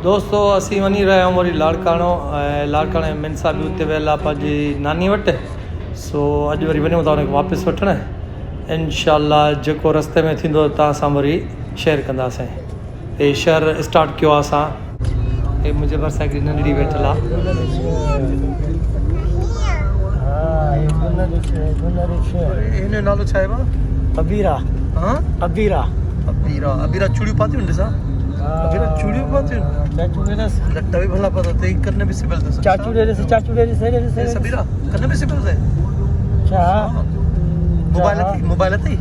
दोस्तों असीं वञी रहिया आहियूं वरी लाड़काणो ऐं लाड़काणे में मिनसा बि उते वियल आहे पंहिंजी नानी वटि। सो अॼु वरी वञूं था हुनखे वापसि वठणु। इंशाअल्लाह जेको रस्ते में थींदो तव्हां सां वरी शेयर कंदासीं। हे शहर स्टार्ट कयो आहे असां। हे मुंहिंजे भरिसां हिकिड़ी नंढड़ी वेठल आहे। हिन जो नालो छा आहे भाउ? अबीरा। हाँ अबीरा अबीरा अबीरा चूड़ियूं पातियूं ॾिसां। अबीरा चूड़ियूं पातियूं चाचू दे रस लट्टा भी भला पता ते कन्न भी सिबल दस चाचू दे रस सबीरा कन्न भी सिबल दे क्या मोबाइल थी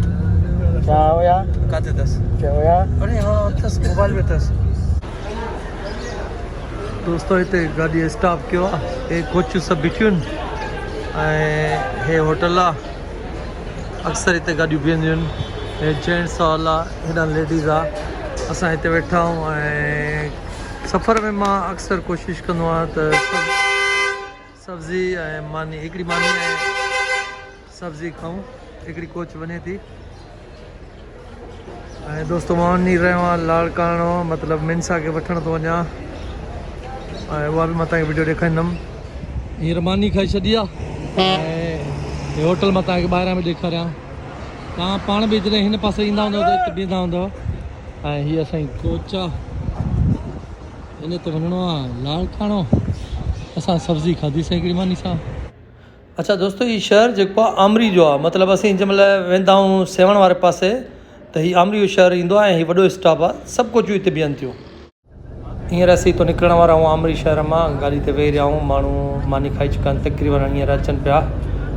क्या होया काते दस क्या होया अरे हां तस मोबाइल में तस। दोस्तों इते गाड़ी स्टॉप कियो आहे। हे कोचू सब बिठियूं ऐं हे होटल आहे। अक्सर इते गाड़ियूं बीहंदियूं आहिनि। हे जेंट्स हॉल आहे, हेॾा लेडीज़ आहे। असां हिते वेठा आहियूं ऐं सफ़र में मां अक्सर कोशिशि कंदो आहियां त सब्ज़ी ऐं मानी हिकिड़ी मानी ऐं सब्ज़ी खाऊं। हिकिड़ी कोच वञे थी ऐं दोस्तों मां वञी रहियो आहियां लाड़काणो मतिलबु मिनसा खे वठण थो वञा ऐं उहा बि मां तव्हांखे वीडियो ॾेखारींदुमि। हींअर मानी खाई छॾी आहे ऐं हे होटल मां तव्हांखे ॿाहिरां बि ॾेखारियां। तव्हां पाण बि जॾहिं हिन पासे ईंदा हूंदव त हिते बीहंदा हूंदव। ऐं हीअ असांजी कोच आहे, हिन ते वञिणो आहे लाड़काणो। असां सब्ज़ी खाधीसीं हिकिड़ी मानी सां। अच्छा दोस्तों हीउ शहर जेको आहे आमरी जो आहे। मतिलबु असीं जंहिं महिल वेंदा आहियूं सेवण वारे पासे त हीउ आमरी जो शहर ईंदो आहे ऐं हीउ वॾो स्टॉप आहे। सभु कोचूं हिते बीहनि थियूं। हींअर असीं तो निकिरण वारा आहियूं आमरी शहर मां। गाॾी ते वेही रहिया आहियूं। माण्हू मानी खाई चुका आहिनि तक़रीबन हींअर अचनि पिया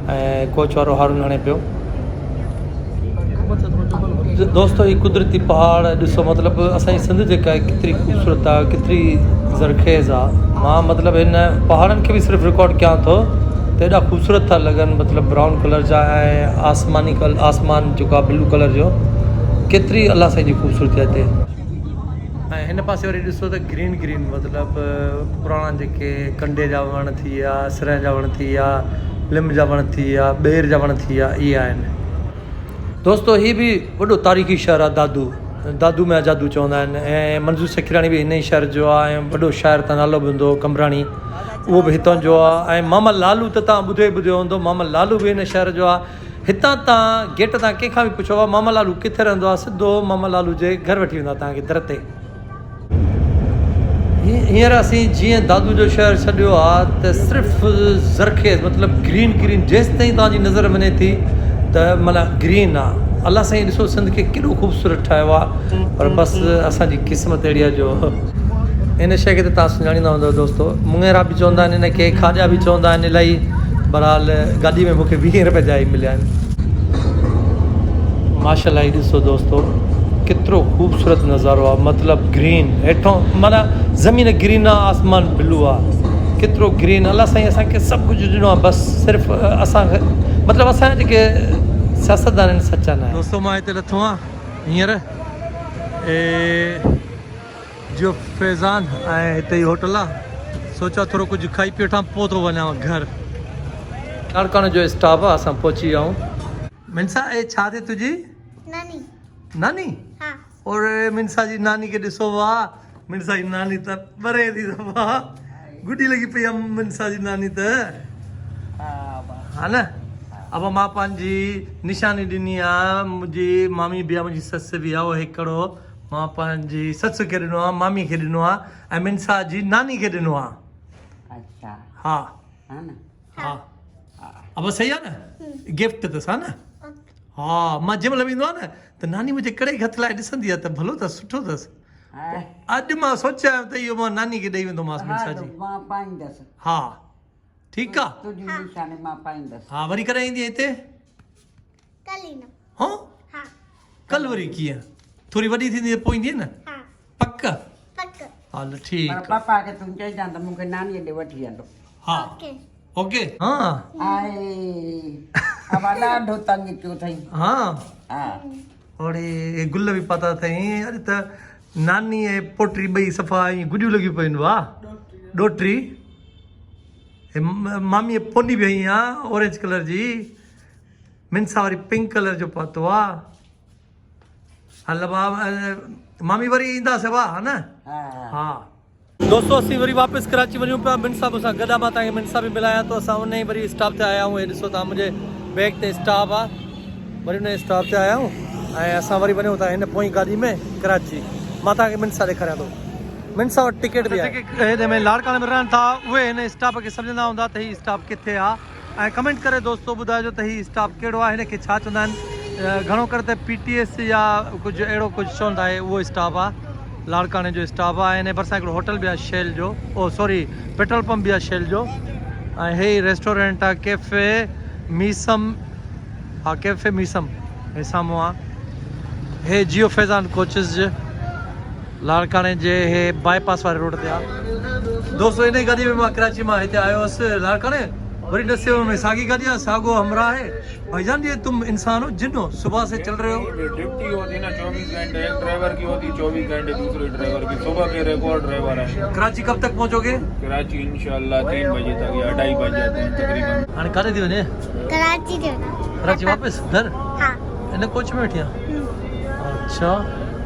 ऐं कोच वारो हारून हणे पियो। दोस्तों हीउ कुदरती पहाड़ ॾिसो, मतिलबु असांजी सिंध जेका आहे केतिरी ख़ूबसूरत आहे, केतिरी ज़रखेज़ आहे। मां मतिलबु हिन पहाड़नि खे बि सिर्फ़ु रिकॉर्ड कयां थो त एॾा ख़ूबसूरत था लॻनि। मतिलबु ब्राउन कलर जा ऐं आसमान जेको आहे ब्लू कलर जो, केतिरी अलाह साईं जी ख़ूबसूरती आहे हिते। ऐं हिन पासे वरी ॾिसो त ग्रीन ग्रीन मतिलबु पुराणा जेके कंडे जा वण थी विया, सिर जा वण थी विया, लिम जा वण थी विया, ॿेर जा वण थी विया, इहे आहिनि। दोस्तों हीउ बि वॾो तारीख़ी शहर आहे। दादू में जादू चवंदा आहिनि ऐं मंज़ूर सखीराणी बि हिन ई शहर जो आहे ऐं वॾो शाइर त नालो बि हूंदो कमराणी, उहो बि हितां जो आहे। ऐं मामा लालू त तव्हां ॿुधियो हूंदो, मामा लालू बि हिन शहर जो आहे। हितां तव्हां गेट तां कंहिंखां बि पुछो आहे मामा लालू किथे रहंदो आहे, सिधो मामा लालू जे घर वठी वेंदा तव्हांखे दर ते। हींअर असीं जीअं दादू जो शहर छॾियो आहे त सिर्फ़ु ज़रखेज़ मतिलबु ग्रीन ग्रीन जेसि ताईं तव्हांजी नज़र वञे थी त माना ग्रीन आहे। अलाह साईं ॾिसो सिंध खे केॾो ख़ूबसूरत ठाहियो आहे, पर बसि असांजी क़िस्मत अहिड़ी आहे जो हिन शइ खे त तव्हां सुञाणींदा हूंदव। दोस्तों मुंगेरा बि चवंदा आहिनि हिनखे, खाॼा बि चवंदा आहिनि इलाही। बहरहाल गाॾी में मूंखे 20 रुपए जा ई मिलिया आहिनि। माशाल्लाह ही ॾिसो दोस्तों केतिरो ख़ूबसूरत नज़ारो आहे। मतिलबु ग्रीन हेठों माना ज़मीन ग्रीन आहे, आसमान ब्लू आहे, केतिरो ग्रीन। अलाह साईं असांखे सभु कुझु ॾिनो आहे, बसि सिर्फ़ु असांखे मतिलबु असांजा जेके सियासतदान आहिनि सचा न आहे। दोस्तों मां हिते लथो आहियां हींअर जो फैज़ान ऐं हिते ई होटल आहे। सोचा थोरो कुझु खाई पी वठां पोइ थो वञां घर। लाड़काणे जो स्टॉप आहे, असां पहुची विया आहियूं। मिनसा ए छा थिए तुंहिंजी नानी? नानी? हाँ। और मिनसा जी नानी खे ॾिसो, वाह मिनसा जी नानी त परे थी, वाह गुडी लॻी पई आहे मिनसा जी नानी त, हा न। अब मां पंहिंजी निशानी ॾिनी आहे। मुंहिंजी मामी बि आहे, मुंहिंजी ससु बि आहे, उहो हिकिड़ो मां पंहिंजी ससु खे ॾिनो आहे, मामी खे ॾिनो आहे ऐं मिनसा जी नानी खे ॾिनो आहे। अच्छा हा है ना हा अब सही आहे न, गिफ्ट अथसि, हा न। हा मां जंहिं महिल वेंदो आहे न त नानी मुंहिंजे कड़े हथ लाइ ॾिसंदी आहे त भलो अथसि, सुठो अथसि। अॼु मां सोचियां त इहो मां नानी खे ॾेई वेंदोमांसि मिनसा जी। मां पाईंदसि। हा ठीकु आहे। तुंहिंजी निशानी मां पाईंदसि। हा वरी कॾहिं ईंदी हिते? कल ही ना। हा हाँ कल वरी कीअं, थोरी वॾी थींदी पोइ ईंदी न? हाँ पक? पक। हल पर ठीकु। पापा खे तूं चइजां त मूंखे नानीअ ॾे वठी वेंदो। हा ओके। ओके। हा आए अब ॾाढो तंग कयो अथई। हा हा और हे गुल बि पाता अथई। अॼु त नानी ऐं पोटी ॿई सफ़ा ईअं गुॾियूं लॻियूं पयूं। वाह ॾोटी। हे मामीअ पोनी बि हई आहे ऑरेंज कलर जी, मिनसा वरी पिंक कलर जो पातो आहे। हल मामी वरी ईंदासीं वाह, हा न? हा हा दोस्तों असीं वरी वापसि कराची वञूं पिया मिन साहिब सां गॾु मां तव्हांखे मिन साहिब बि मिलाया तो असां उन ई वरी स्टॉप ते आया आहियूं। हे ॾिसो तव्हां मुंहिंजे बैग ते स्टॉप आहे, वरी उन स्टॉप ते आया आहियूं ऐं असां वरी वञूं था हिन पोइ गाॾी में कराची। मां तव्हांखे मिन सां ॾेखारियां थो, मिन सां वटि टिकट बि आहे। हेॾे में लाड़काणे में रहनि था उहे हिन स्टॉप खे सम्झंदा हूंदा त हीउ स्टॉप किथे आहे ऐं कमेंट करे दोस्तो ॿुधाइजो त हीउ स्टॉप कहिड़ो आहे, हिनखे छा चवंदा आहिनि। घणो करे त PTS या कुझु अहिड़ो कुझु चवंदा आहे, उहो स्टॉप आहे लाड़काणे जो स्टॉप आहे। हिन भरिसां हिकिड़ो होटल बि आहे शेल जो, ओ सॉरी पेट्रोल पंप बि आहे शेल जो ऐं हे रेस्टोरेंट आहे कैफ़े मीसम। हा कैफ़े मीसम हे साम्हूं आहे। हे जियो फैज़ान कोचिस जे लाड़काणे जे हे बाईपास वारे रोड ते आहे। दोस्तों इन गाड़ी में मां कराची मां हिते आयो हुअसि लाड़काणे, वरी नसीब में साॻी गाड़ी आहे, साॻो हमरा है। भाईजान ये तुम इंसान हो जिन हो, सुबह से चल रहे हो? ड्यूटी होती ना 24 घंटे, एक ड्राइवर की होती 24 घंटे, दूसरे ड्राइवर की। सुबह के रिकॉर्ड ड्राइवर है। कराची कब तक पहुंचोगे? कराची इंशाल्लाह 3 बजे तक या 2:30 बज जाते हैं तकरीबन। हाणे काॾे थी वञे? कराची जो कराची वापस घर? हाँ इन कोच में वेठी आहे? अच्छा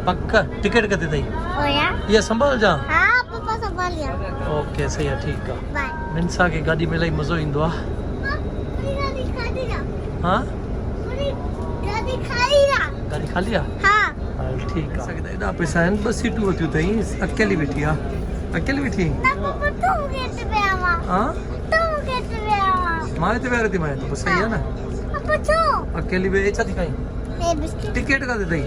पक्का। टिकट किथे अथई? होया ये संभाल जा। हाँ पापा संभाल लिया। ओके सही आहे, ठीकु आहे। बाय। मिनसा खे गाॾी में इलाही मज़ो ईंदो आहे। हाँ गाड़ी खाली ना। गाॾी ख़ाली आहे? हाँ हल ठीकु आहे। असांखे त एॾा पैसा आहिनि, 2 सीटूं वरितियूं अथई, अकेली वेठी आहे। अकेली वेठी आहीं? ना पापा तुम कैसे पे आवा? हाँ तुम कैसे पे आवा? मां हिते विहारे थी मां त सही आहे न। पापा छो? अकेली वे छा थी खाईं? ये बिस्किट। टिकट काथे अथई?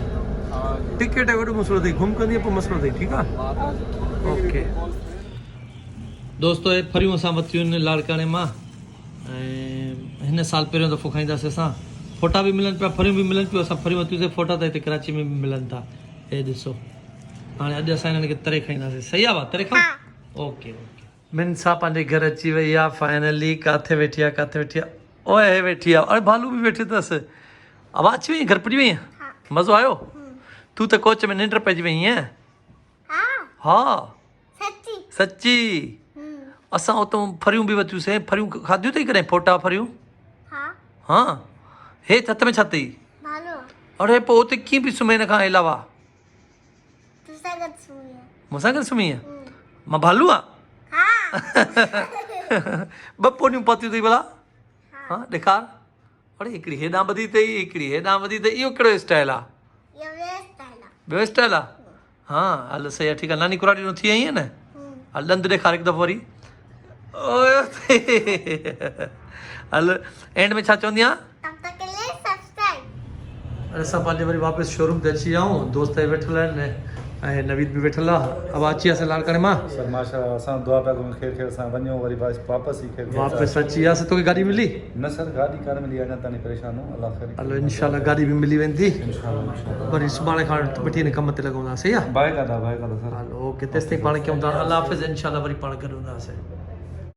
टिकट आहे वॾो मसइलो अथई, घुम कंदी पोइ मसइलो अथई, ठीकु आहे। ओके दोस्तो हे फरियूं असां वरितियूं आहिनि लाड़काणे मां ऐं हिन साल पहिरियों दफ़ो खाईंदासीं असां। फोटा बि मिलनि पिया, फरियूं बि मिलनि पियूं। असां फरियूं वरितियूंसीं, फोटा त हिते कराची में बि मिलनि था। हे ॾिसो हाणे अॼु असां हिननि खे तरे खाईंदासीं। सही आहे भाउ तरे खां? Okay okay. मिनसा पंहिंजे घर अची वई आहे फाइनली। किथे वेठी आहे, किथे वेठी आहे? ओए हे वेठी आहे। अरे भालू बि वेठी अथसि। आवाज़ अची वई? घर पुॼी वई? मज़ो आयो? तूं त कोच में निंड पइजी वई आहे? हाँ हा सच्ची। सच्ची? असां उतां फरियूं बि वरितियूंसीं। फरियूं खाधियूं अथई कॾहिं? फोटा फरियूं? हाँ हाँ हे छत में छा अथई? भालो अड़े पोइ उते कीअं बि सुम्हे हिन खां अलावा? दूसरा गद सुनिए। मूंसां गॾु सुम्ही आहे? मां भालू आहे? हाँ 2 पोनियूं पातियूं अथई भला? हाँ ॾेखार। अड़े हिकिड़ी हेॾां ॿधी अथई, हिकिड़ी हेॾां ॿधी अथई। इहो कहिड़ो स्टाइल आहे? ये वेस्ट है ना। ॿियो स्टाइल आहे? हा हल सही आहे, ठीकु आहे। नानी कुराड़ी थी आई आहे न? हल ॾंद ॾेखार हिकु दफ़ो वरी। हल एंड में छा चवंदी आहे? तब तक के लिए सब्सक्राइब। असां पंहिंजे वरी वापसि शोरूम ते अची विया आहियूं। दोस्त वेठल आहिनि ऐं नवीद बि वेठल आहे। अब अची वियासीं लाड़काणे मां। सर माशाल्लाह असां दुआ पिया कयूं खेर खेर सां वञूं वरी वापसि ई खेर खेर वापसि अची वियासीं। तोखे गाॾी मिली? न सर गाॾी कान मिली अञा ताईं परेशान हो अलाह ख़ैर। हलो इंशाल्लाह गाॾी बि मिली वेंदी। इंशाल्लाह वरी सुभाणे खां वठी हिन कम ते लॻूं था। सही आहे? बाए कादा सर। हलो ओके तेसिताईं पाण कयूं था। अल्लाह हाफ़िज़। इंशाल्लाह वरी पाण गॾु हूंदासीं।